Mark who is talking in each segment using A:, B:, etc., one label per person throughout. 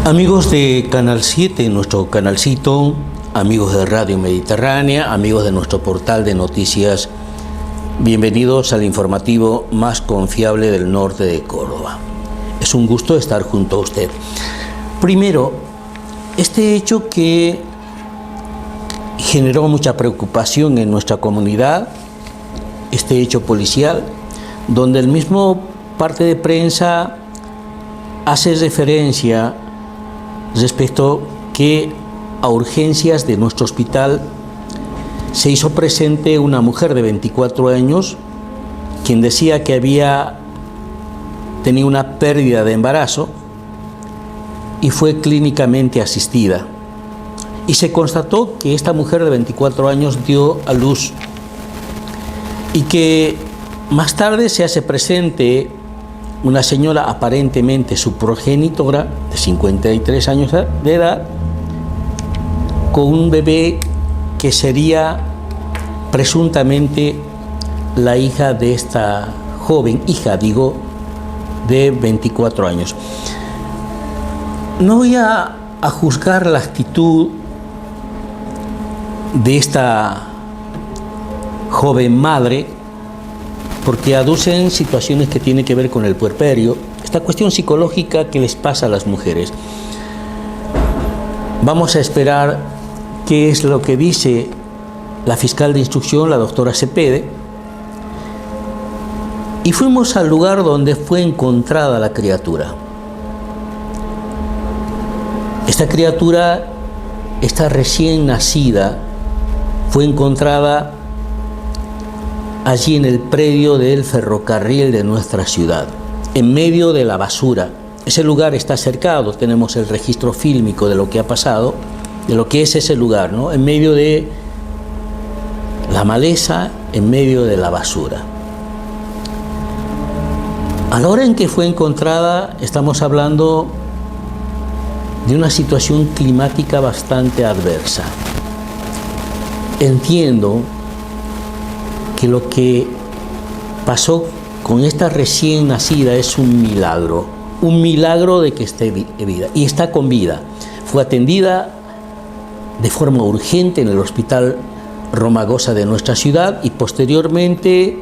A: Amigos de Canal 7, nuestro canalcito, amigos de Radio Mediterránea, amigos de nuestro portal de noticias, bienvenidos al informativo más confiable del norte de Córdoba. Es un gusto estar junto a usted. Primero, este hecho que generó mucha preocupación en nuestra comunidad, este hecho policial, donde el mismo parte de prensa hace referencia respecto que a urgencias de nuestro hospital se hizo presente una mujer de 24 años quien decía que había tenido una pérdida de embarazo y fue clínicamente asistida. Y se constató que esta mujer de 24 años dio a luz y que más tarde se hace presente una señora, aparentemente su progenitora, de 53 años de edad, con un bebé que sería presuntamente la hija de esta joven, de 24 años. No voy a juzgar la actitud de esta joven madre, porque aducen situaciones que tienen que ver con el puerperio, esta cuestión psicológica que les pasa a las mujeres. Vamos a esperar qué es lo que dice la fiscal de instrucción, la doctora Cepede, y fuimos al lugar donde fue encontrada la criatura. Esta criatura, esta recién nacida, fue encontrada allí en el predio del ferrocarril de nuestra ciudad, en medio de la basura. Ese lugar está cercado, tenemos el registro fílmico de lo que ha pasado, de lo que es ese lugar, ¿no? En medio de la maleza, en medio de la basura. A la hora en que fue encontrada, estamos hablando de una situación climática bastante adversa. Entiendo que lo que pasó con esta recién nacida es un milagro de que esté vida, y está con vida. Fue atendida de forma urgente en el Hospital Romagosa de nuestra ciudad y posteriormente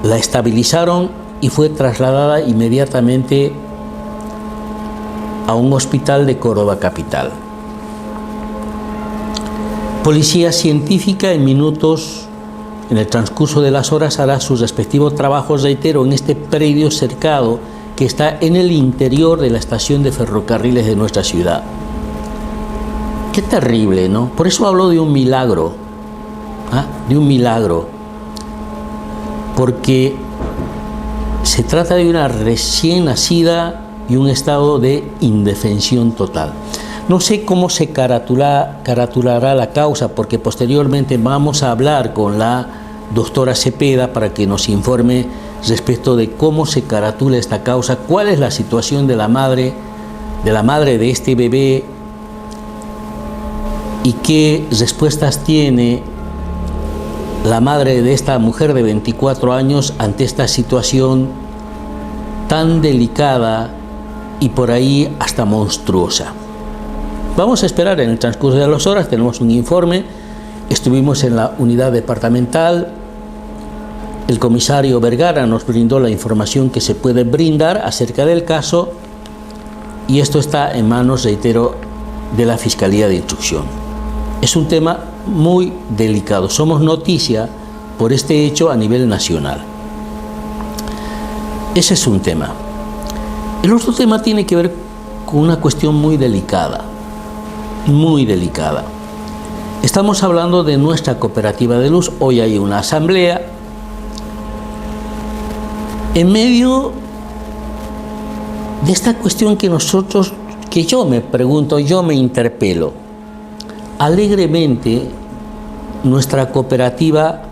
A: la estabilizaron y fue trasladada inmediatamente a un hospital de Córdoba capital. Policía científica en minutos, en el transcurso de las horas, hará sus respectivos trabajos, reitero, en este predio cercado que está en el interior de la estación de ferrocarriles de nuestra ciudad. Qué terrible, ¿no? Por eso hablo de un milagro, de un milagro, porque se trata de una recién nacida y un estado de indefensión total. No sé cómo se caratulará la causa, porque posteriormente vamos a hablar con la doctora Cepeda para que nos informe respecto de cómo se caratula esta causa, cuál es la situación de la madre de este bebé y qué respuestas tiene la madre de esta mujer de 24 años ante esta situación tan delicada y por ahí hasta monstruosa. Vamos a esperar en el transcurso de las horas, tenemos un informe, estuvimos en la unidad departamental, el comisario Vergara nos brindó la información que se puede brindar acerca del caso y esto está en manos, reitero, de la Fiscalía de Instrucción. Es un tema muy delicado, somos noticia por este hecho a nivel nacional. Ese es un tema. El otro tema tiene que ver con una cuestión muy delicada. Muy delicada. Estamos hablando de nuestra cooperativa de luz. Hoy hay una asamblea. En medio de esta cuestión que yo me pregunto, yo me interpelo, alegremente nuestra cooperativa,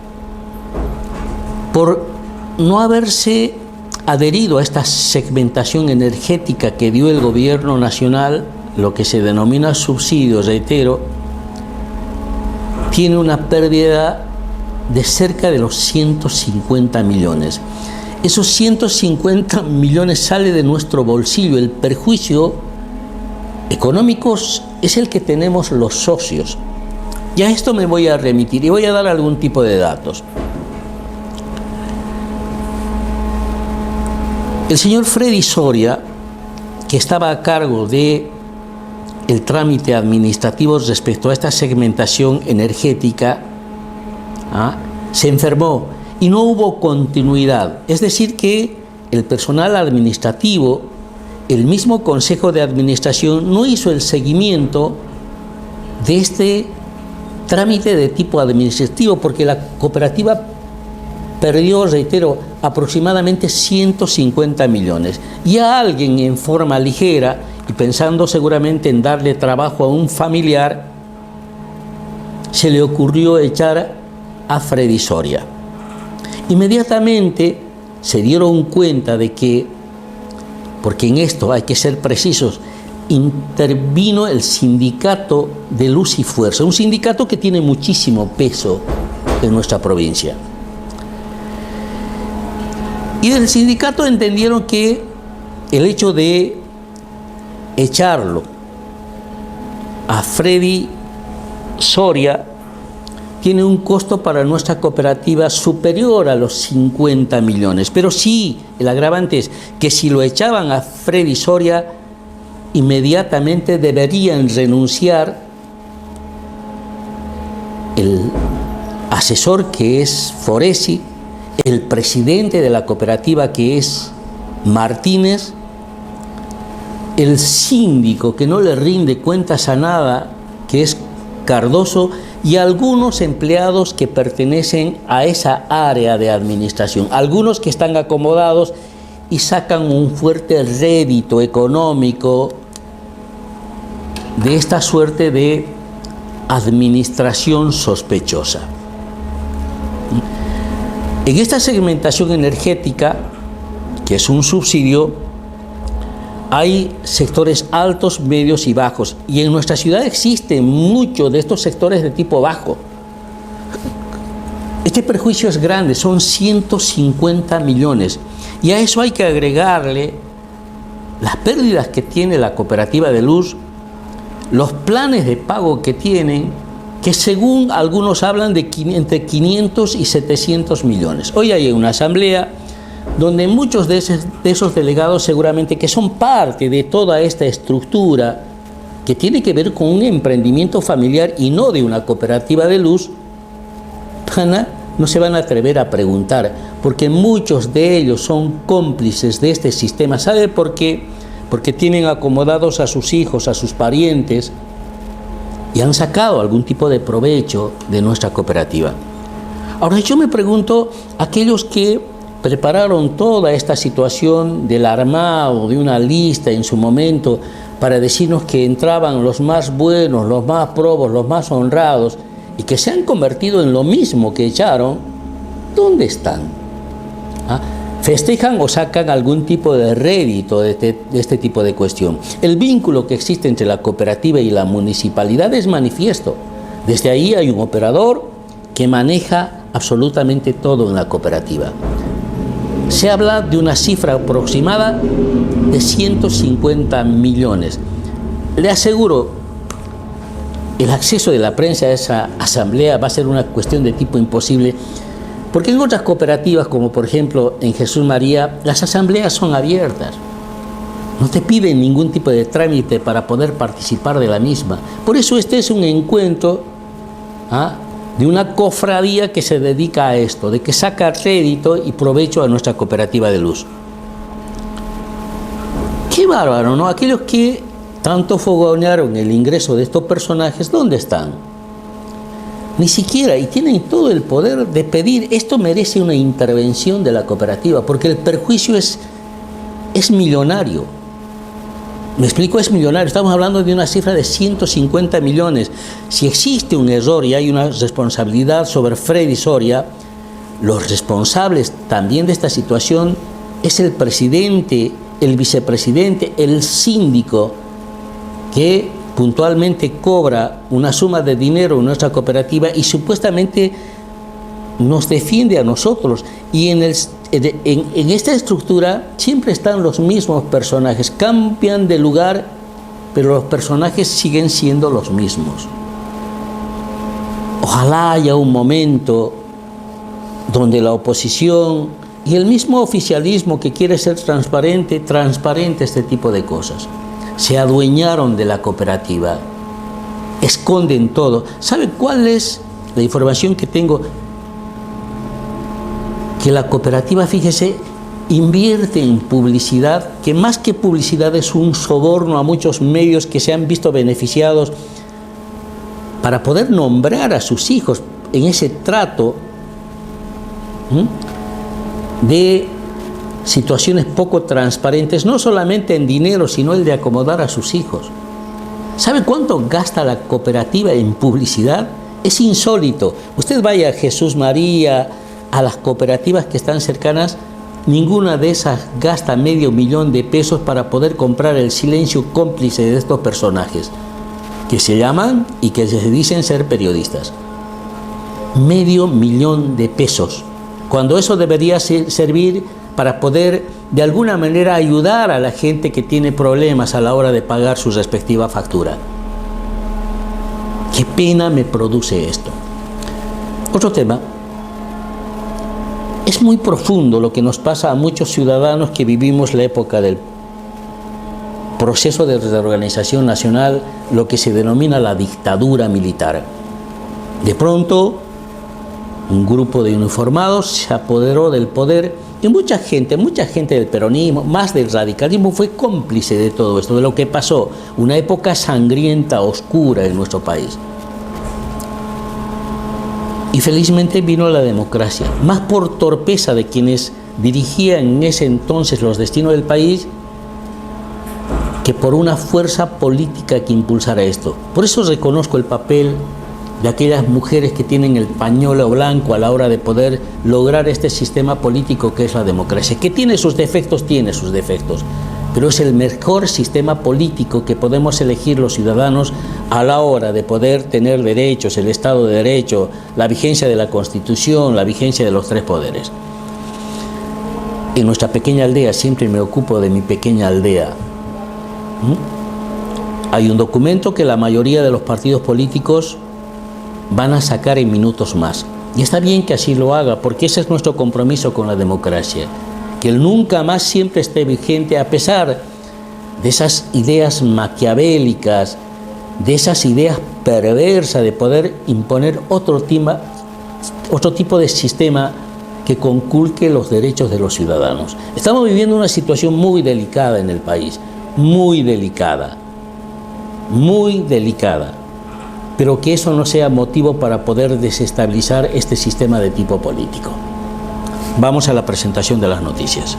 A: por no haberse adherido a esta segmentación energética que dio el gobierno nacional, lo que se denomina subsidios, reitero, tiene una pérdida de cerca de los 150 millones. Esos 150 millones sale de nuestro bolsillo. El perjuicio económicos es el que tenemos los socios. Y a esto me voy a remitir y voy a dar algún tipo de datos. El señor Freddy Soria, que estaba a cargo de el trámite administrativo respecto a esta segmentación energética, se enfermó y no hubo continuidad. Es decir, que el personal administrativo, el mismo Consejo de Administración, no hizo el seguimiento de este trámite de tipo administrativo, porque la cooperativa perdió, reitero, aproximadamente 150 millones. Y a alguien en forma ligera, y pensando seguramente en darle trabajo a un familiar, se le ocurrió echar a Freddy Soria. Inmediatamente se dieron cuenta de que, porque en esto hay que ser precisos, intervino el sindicato de Luz y Fuerza, un sindicato que tiene muchísimo peso en nuestra provincia. Y del sindicato entendieron que el hecho de echarlo a Freddy Soria tiene un costo para nuestra cooperativa superior a los 50 millones. Pero sí, el agravante es que si lo echaban a Freddy Soria, inmediatamente deberían renunciar el asesor, que es Foresi, el presidente de la cooperativa, que es Martínez, el síndico, que no le rinde cuentas a nada, que es Cardoso, y algunos empleados que pertenecen a esa área de administración, algunos que están acomodados y sacan un fuerte rédito económico de esta suerte de administración sospechosa. En esta segmentación energética, que es un subsidio, hay sectores altos, medios y bajos. Y en nuestra ciudad existen muchos de estos sectores de tipo bajo. Este perjuicio es grande, son 150 millones. Y a eso hay que agregarle las pérdidas que tiene la cooperativa de luz, los planes de pago que tienen, que según algunos hablan de entre 500 y 700 millones. Hoy hay una asamblea donde muchos de esos delegados, seguramente que son parte de toda esta estructura que tiene que ver con un emprendimiento familiar y no de una cooperativa de luz, no se van a atrever a preguntar, porque muchos de ellos son cómplices de este sistema. ¿Sabe por qué? Porque tienen acomodados a sus hijos, a sus parientes, y han sacado algún tipo de provecho de nuestra cooperativa. Ahora yo me pregunto, aquellos que prepararon toda esta situación del armado, de una lista en su momento, para decirnos que entraban los más buenos, los más probos, los más honrados, y que se han convertido en lo mismo que echaron, ¿dónde están? ¿Festejan o sacan algún tipo de rédito de este tipo de cuestión? El vínculo que existe entre la cooperativa y la municipalidad es manifiesto. Desde ahí hay un operador que maneja absolutamente todo en la cooperativa. Se habla de una cifra aproximada de 150 millones. Le aseguro, el acceso de la prensa a esa asamblea va a ser una cuestión de tipo imposible, porque en otras cooperativas, como por ejemplo en Jesús María, las asambleas son abiertas. No te piden ningún tipo de trámite para poder participar de la misma. Por eso este es un encuentro de una cofradía que se dedica a esto, de que saca rédito y provecho a nuestra cooperativa de luz. Qué bárbaro, ¿no? Aquellos que tanto fogonearon el ingreso de estos personajes, ¿dónde están? Ni siquiera, y tienen todo el poder de pedir, esto merece una intervención de la cooperativa, porque el perjuicio es millonario. Me explico, es millonario. Estamos hablando de una cifra de 150 millones. Si existe un error y hay una responsabilidad sobre Freddy Soria, los responsables también de esta situación es el presidente, el vicepresidente, el síndico, que puntualmente cobra una suma de dinero en nuestra cooperativa y supuestamente nos defiende a nosotros. Y en esta estructura siempre están los mismos personajes, cambian de lugar pero los personajes siguen siendo los mismos. Ojalá haya un momento donde la oposición y el mismo oficialismo que quiere ser transparente este tipo de cosas. Se adueñaron de la cooperativa, esconden todo. ¿Sabe cuál es la información que tengo? Que la cooperativa, fíjese, invierte en publicidad, que más que publicidad es un soborno a muchos medios que se han visto beneficiados para poder nombrar a sus hijos en ese trato de situaciones poco transparentes, no solamente en dinero, sino el de acomodar a sus hijos. ¿Sabe cuánto gasta la cooperativa en publicidad? Es insólito. Usted vaya a Jesús María, a las cooperativas que están cercanas, ninguna de esas gasta $500,000 de pesos para poder comprar el silencio cómplice de estos personajes, que se llaman y que se dicen ser periodistas. $500,000 de pesos, cuando eso debería servir para poder de alguna manera ayudar a la gente que tiene problemas a la hora de pagar su respectiva factura. Qué pena me produce esto. Otro tema. Es muy profundo lo que nos pasa a muchos ciudadanos que vivimos la época del proceso de reorganización nacional, lo que se denomina la dictadura militar. De pronto, un grupo de uniformados se apoderó del poder y mucha gente del peronismo, más del radicalismo, fue cómplice de todo esto, de lo que pasó, una época sangrienta, oscura en nuestro país. Y felizmente vino la democracia, más por torpeza de quienes dirigían en ese entonces los destinos del país que por una fuerza política que impulsara esto. Por eso reconozco el papel de aquellas mujeres que tienen el pañuelo blanco a la hora de poder lograr este sistema político que es la democracia, que tiene sus defectos, pero es el mejor sistema político que podemos elegir los ciudadanos a la hora de poder tener derechos, el Estado de Derecho, la vigencia de la Constitución, la vigencia de los 3 poderes. En nuestra pequeña aldea, siempre me ocupo de mi pequeña aldea, hay un documento que la mayoría de los partidos políticos van a sacar en minutos más. Y está bien que así lo haga, porque ese es nuestro compromiso con la democracia. Que el nunca más siempre esté vigente, a pesar de esas ideas maquiavélicas, de esas ideas perversas de poder imponer otro tipo de sistema que conculque los derechos de los ciudadanos. Estamos viviendo una situación muy delicada en el país, muy delicada, pero que eso no sea motivo para poder desestabilizar este sistema de tipo político. Vamos a la presentación de las noticias.